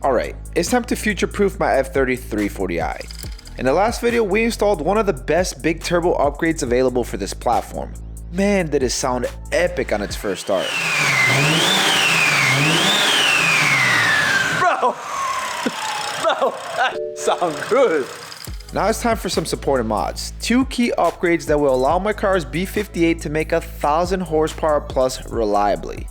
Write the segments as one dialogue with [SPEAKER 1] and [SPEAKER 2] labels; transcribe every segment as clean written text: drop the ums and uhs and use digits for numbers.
[SPEAKER 1] Alright, it's time to future-proof my F30 340i. In the last video, we installed one of the best big turbo upgrades available for this platform. Man, did it sound epic on its first start. Bro, that sounds good. Now it's time for some supported mods. Two key upgrades that will allow my car's B58 to make 1,000 horsepower plus reliably.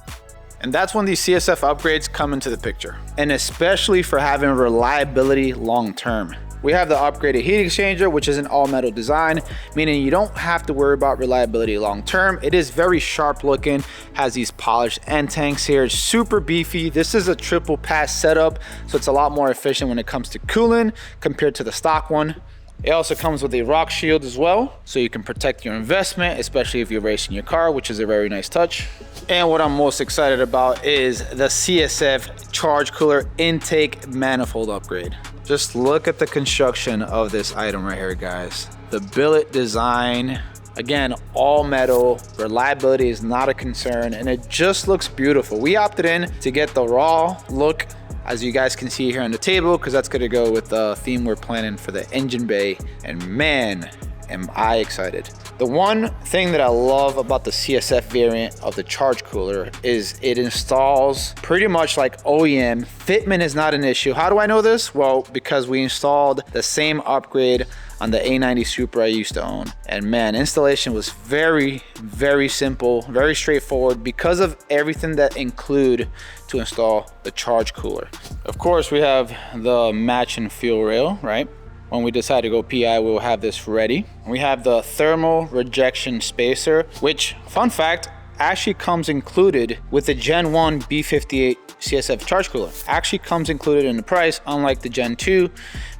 [SPEAKER 2] And that's when these CSF upgrades come into the picture. And especially for having reliability long term. We have the upgraded heat exchanger, which is an all metal design, meaning you don't have to worry about reliability long term. It is very sharp looking, has these polished end tanks here, it's super beefy. This is a triple pass setup, so it's a lot more efficient when it comes to cooling compared to the stock one. It also comes with a rock shield as well, so you can protect your investment, especially if you're racing your car, which is a very nice touch. And what I'm most excited about is the CSF charge cooler intake manifold upgrade. Just look at the construction of this item right here, guys. The billet design, again, all metal, reliability is not a concern, and it just looks beautiful. We opted in to get the raw look, as you guys can see here on the table, because that's gonna go with the theme we're planning for the engine bay, and man, am I excited. The one thing that I love about the CSF variant of the charge cooler is it installs pretty much like OEM. Fitment is not an issue. How do I know this? Well, because we installed the same upgrade on the A90 Supra I used to own. And man, installation was very, very simple, very straightforward because of everything that include to install the charge cooler. Of course, we have the matching fuel rail, right? When we decide to go PI, we'll have this ready. We have the thermal rejection spacer, which, fun fact, actually comes included with the Gen 1 B58 CSF charge cooler. Actually comes included in the price, unlike the Gen 2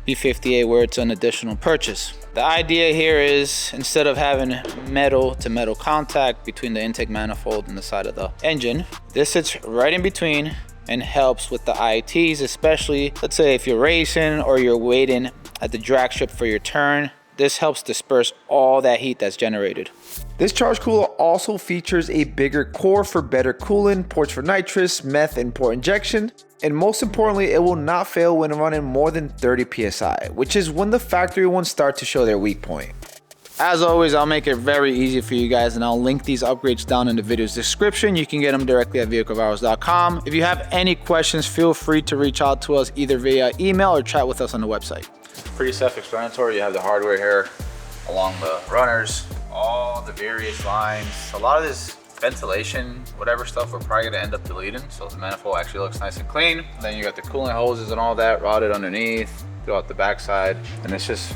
[SPEAKER 2] B58 where it's an additional purchase. The idea here is, instead of having metal to metal contact between the intake manifold and the side of the engine, this sits right in between and helps with the ITs, especially, let's say if you're racing or you're waiting at the drag strip for your turn. This helps disperse all that heat that's generated.
[SPEAKER 1] This charge cooler also features a bigger core for better cooling, ports for nitrous, meth, and port injection. And most importantly, it will not fail when running more than 30 PSI, which is when the factory ones start to show their weak point.
[SPEAKER 2] As always, I'll make it very easy for you guys, and I'll link these upgrades down in the video's description. You can get them directly at vehiclevirals.com. If you have any questions, feel free to reach out to us either via email or chat with us on the website. Pretty self-explanatory. You have the hardware here along the runners, all the various lines. A lot of this ventilation, whatever stuff, we're probably gonna end up deleting, so the manifold actually looks nice and clean. Then you got the cooling hoses and all that routed underneath, throughout the backside, and it's just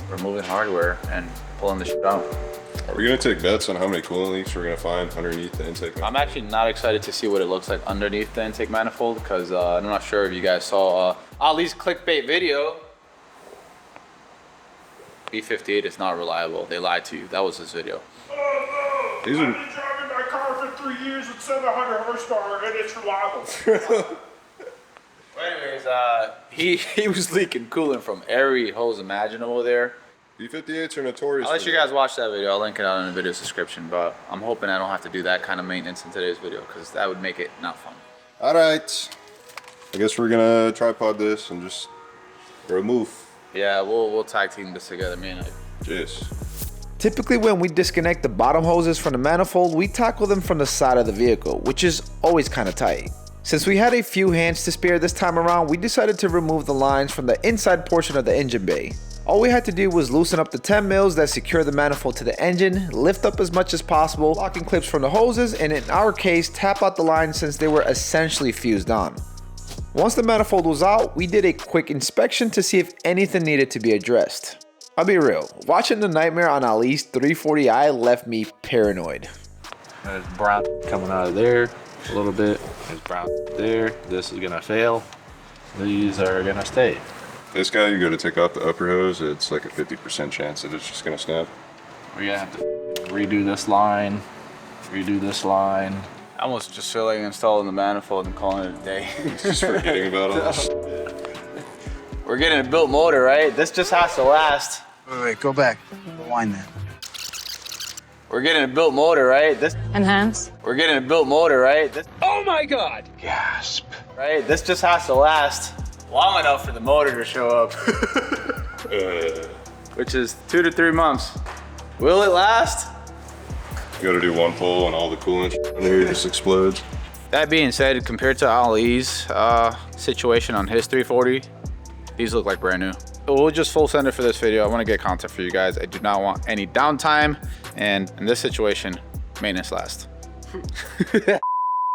[SPEAKER 2] removing hardware and pulling the shit out.
[SPEAKER 3] Are we gonna take bets on how many coolant leaks we're gonna find underneath the intake manifold?
[SPEAKER 2] I'm actually not excited to see what it looks like underneath the intake manifold, because I'm not sure if you guys saw Ali's clickbait video. B58 is not reliable. They lied to you. That was his video.
[SPEAKER 4] Oh no! I've been driving my car for 3 years with 700 horsepower and it's reliable.
[SPEAKER 2] Well, anyways, he was leaking coolant from every hose imaginable there.
[SPEAKER 3] B58s are notorious.
[SPEAKER 2] I'll let you guys watch that video. I'll link it out in the video's description, but I'm hoping I don't have to do that kind of maintenance in today's video, because that would make it not fun.
[SPEAKER 3] All right. I guess we're gonna tripod this and just remove.
[SPEAKER 2] Yeah, we'll tag team this together, man.
[SPEAKER 3] Yes.
[SPEAKER 1] Typically when we disconnect the bottom hoses from the manifold, we tackle them from the side of the vehicle, which is always kind of tight. Since we had a few hands to spare this time around, we decided to remove the lines from the inside portion of the engine bay. All we had to do was loosen up the 10 mils that secure the manifold to the engine, lift up as much as possible, locking clips from the hoses, and in our case, tap out the lines since they were essentially fused on. Once the manifold was out, we did a quick inspection to see if anything needed to be addressed. I'll be real, watching the nightmare on Ali's 340i left me paranoid.
[SPEAKER 5] There's brown coming out of there a little bit. There's brown there. This is gonna fail. These are gonna stay.
[SPEAKER 3] This guy, you gotta take off the upper hose. It's like a 50% chance that it's just gonna snap.
[SPEAKER 5] We're gonna have to redo this line, redo this line.
[SPEAKER 2] I almost just feel like installing the manifold and calling it a day.
[SPEAKER 3] Just forgetting about all this.
[SPEAKER 2] We're getting a built motor, right? This just has to last.
[SPEAKER 6] Wait, go back. Rewind that.
[SPEAKER 2] We're getting a built motor, right?
[SPEAKER 7] Enhance.
[SPEAKER 2] We're getting a built motor, right?
[SPEAKER 8] Oh my God!
[SPEAKER 6] Gasp.
[SPEAKER 2] Right? Right? This just has to last long enough for the motor to show up. Which is 2 to 3 months. Will it last?
[SPEAKER 3] You gotta do one pull and all the coolant in here just explodes.
[SPEAKER 2] That being said, compared to Ali's situation on his 340, these look like brand new. We'll just full send it for this video. I want to get content for you guys. I do not want any downtime, and in this situation, maintenance last.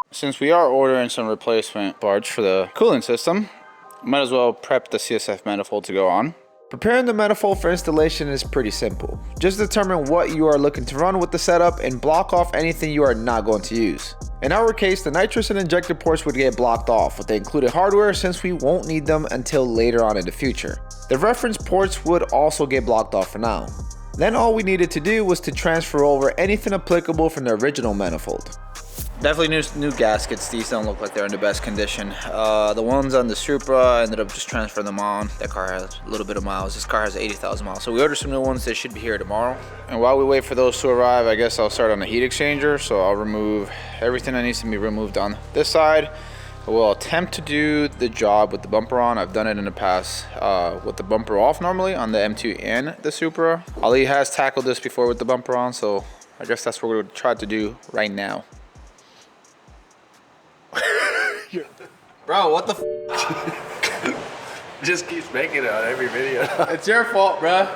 [SPEAKER 2] Since we are ordering some replacement parts for the cooling system, might as well prep the CSF manifold to go on.
[SPEAKER 1] Preparing the manifold for installation is pretty simple. Just determine what you are looking to run with the setup and block off anything you are not going to use. In our case, the nitrous and injector ports would get blocked off with the included hardware since we won't need them until later on in the future. The reference ports would also get blocked off for now. Then all we needed to do was to transfer over anything applicable from the original manifold.
[SPEAKER 2] Definitely new gaskets. These don't look like they're in the best condition. The ones on the Supra, I ended up just transferring them on. That car has a little bit of miles. This car has 80,000 miles. So we ordered some new ones. They should be here tomorrow. And while we wait for those to arrive, I guess I'll start on the heat exchanger. So I'll remove everything that needs to be removed on this side. We'll attempt to do the job with the bumper on. I've done it in the past with the bumper off normally on the M2 and the Supra. Ali has tackled this before with the bumper on, so I guess that's what we're going to try to do right now. Bro, what the
[SPEAKER 5] Just keeps making it on every video.
[SPEAKER 2] It's your fault, bro.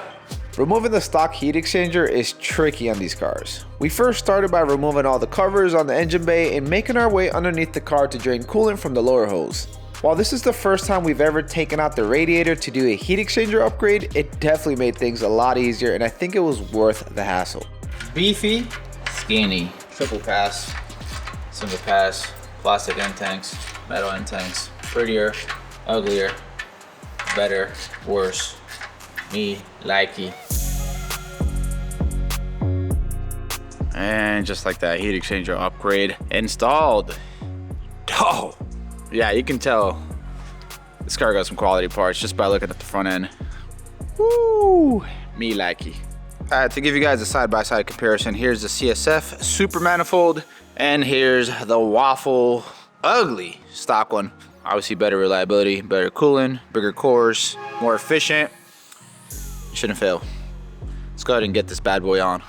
[SPEAKER 1] Removing the stock heat exchanger is tricky on these cars. We first started by removing all the covers on the engine bay and making our way underneath the car to drain coolant from the lower hose. While this is the first time we've ever taken out the radiator to do a heat exchanger upgrade, it definitely made things a lot easier and I think it was worth the hassle.
[SPEAKER 2] Beefy, skinny, triple pass, single pass, plastic end tanks, metal end tanks, prettier, uglier, better, worse, me, likey. And just like that, heat exchanger upgrade installed. Oh, yeah, you can tell this car got some quality parts just by looking at the front end. Woo, me likey. To give you guys a side-by-side comparison, here's the CSF Super Manifold, and here's the Waffle ugly stock one. Obviously better reliability, better cooling, bigger cores, more efficient. Shouldn't fail. Let's go ahead and get this bad boy on.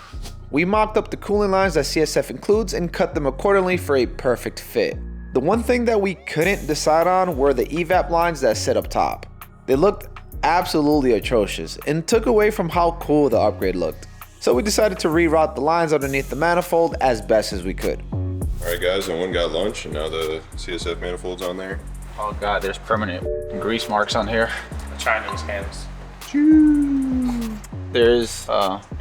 [SPEAKER 1] We mocked up the cooling lines that CSF includes and cut them accordingly for a perfect fit. The one thing that we couldn't decide on were the evap lines that sit up top. They looked absolutely atrocious and took away from how cool the upgrade looked. So we decided to reroute the lines underneath the manifold as best as we could.
[SPEAKER 3] Alright guys, and one got lunch and now the CSF manifold's on there.
[SPEAKER 2] Oh god, there's permanent grease marks on here.
[SPEAKER 5] Chinese hands.
[SPEAKER 2] There's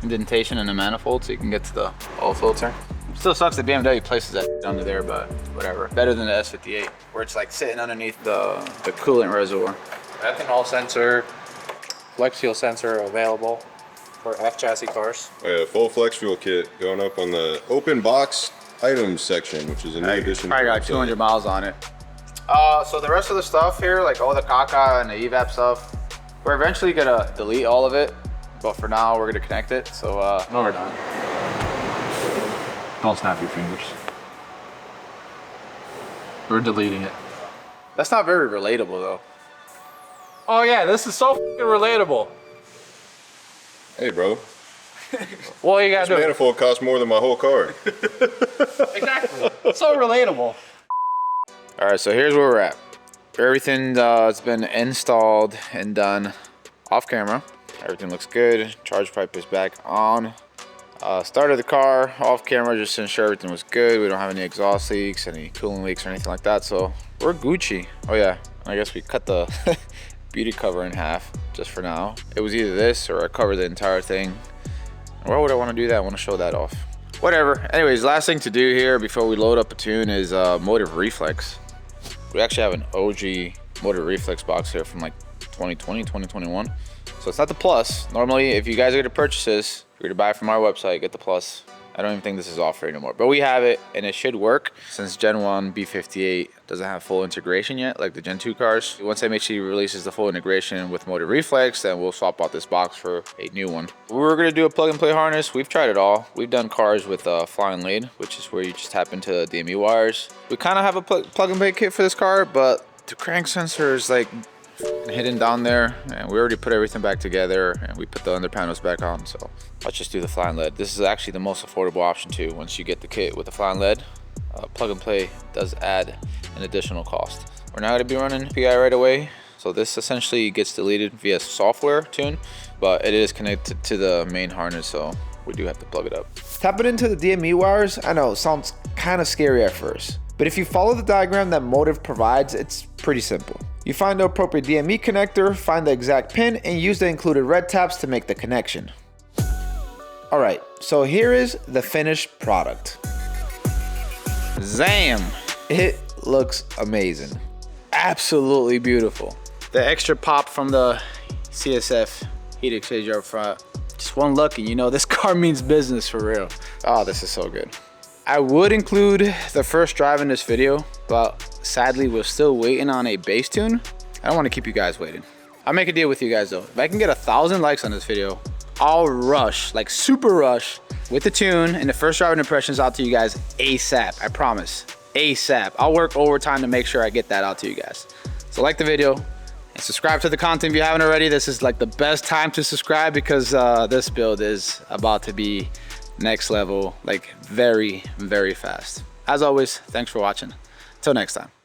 [SPEAKER 2] indentation in the manifold so you can get to the oil filter. Still sucks that BMW places that under there, but whatever. Better than the S58, where it's like sitting underneath the coolant reservoir.
[SPEAKER 5] Ethanol sensor, flex fuel sensor available for F chassis cars.
[SPEAKER 3] Oh yeah, full flex fuel kit going up on the open box items section, which is a new addition.
[SPEAKER 2] Probably got 200 miles on it. So the rest of the stuff here, like all the caca and the evap stuff, we're eventually gonna delete all of it, but for now we're gonna connect it. So
[SPEAKER 5] No, we're not. Don't snap your fingers. We're deleting it.
[SPEAKER 2] that's not very relatable though.
[SPEAKER 5] Oh yeah, this is so fucking relatable.
[SPEAKER 3] Hey bro,
[SPEAKER 5] Well, you gotta
[SPEAKER 3] this
[SPEAKER 5] do it.
[SPEAKER 3] manifold costs more than my whole car.
[SPEAKER 5] Exactly. So relatable.
[SPEAKER 2] All right, so here's where we're at. Everything has been installed and done off camera. Everything looks good. Charge pipe is back on. Started the car off camera just to ensure everything was good. We don't have any exhaust leaks, any coolant leaks or anything like that. So we're Gucci. Oh yeah, I guess we cut the beauty cover in half just for now. It was either this or I cover the entire thing. Why would I want to do that? I want to show that off. Whatever. Anyways, last thing to do here before we load up a tune is motive reflex. We actually have an OG motor reflex box here from like 2020, 2021. So it's not the Plus. Normally, if you guys are gonna purchase this, you're gonna buy it from our website, get the Plus. I don't even think this is offered anymore, but we have it and it should work since Gen 1 B58 doesn't have full integration yet, like the Gen 2 cars. Once MHC releases the full integration with motor reflex, then we'll swap out this box for a new one. We're gonna do a plug and play harness. We've tried it all. We've done cars with flying lead, which is where you just tap into DME wires. We kind of have a plug and play kit for this car, but The crank sensor is like hidden down there, and we already put everything back together, and we put the under panels back on. So let's just do the flying lead. This is actually the most affordable option too. Once you get the kit with the flying lead, plug and play does add an additional cost. We're not going to be running PI right away, so this essentially gets deleted via software tune, but it is connected to the main harness, so we do have to plug it up.
[SPEAKER 1] Tapping into the DME wires, I know, sounds kind of scary at first, but if you follow the diagram that Motive provides, it's pretty simple. You find the appropriate DME connector, find the exact pin, and use the included red tabs to make the connection. Alright, so here is the finished product.
[SPEAKER 2] Zam!
[SPEAKER 1] It looks amazing.
[SPEAKER 2] Absolutely beautiful. The extra pop from the CSF heat exchanger up front. Just one look and you know this car means business for real. Oh, this is so good. I would include the first drive in this video, but sadly we're still waiting on a bass tune. I don't want to keep you guys waiting. I'll make a deal with you guys though. If I can get 1,000 likes on this video, I'll rush, like super rush, with the tune and the first driving impressions out to you guys ASAP. I promise, ASAP. I'll work overtime to make sure I get that out to you guys. So like the video and subscribe to the content if you haven't already. This is like the best time to subscribe because this build is about to be next level, like very, very fast. As always, thanks for watching. Till next time.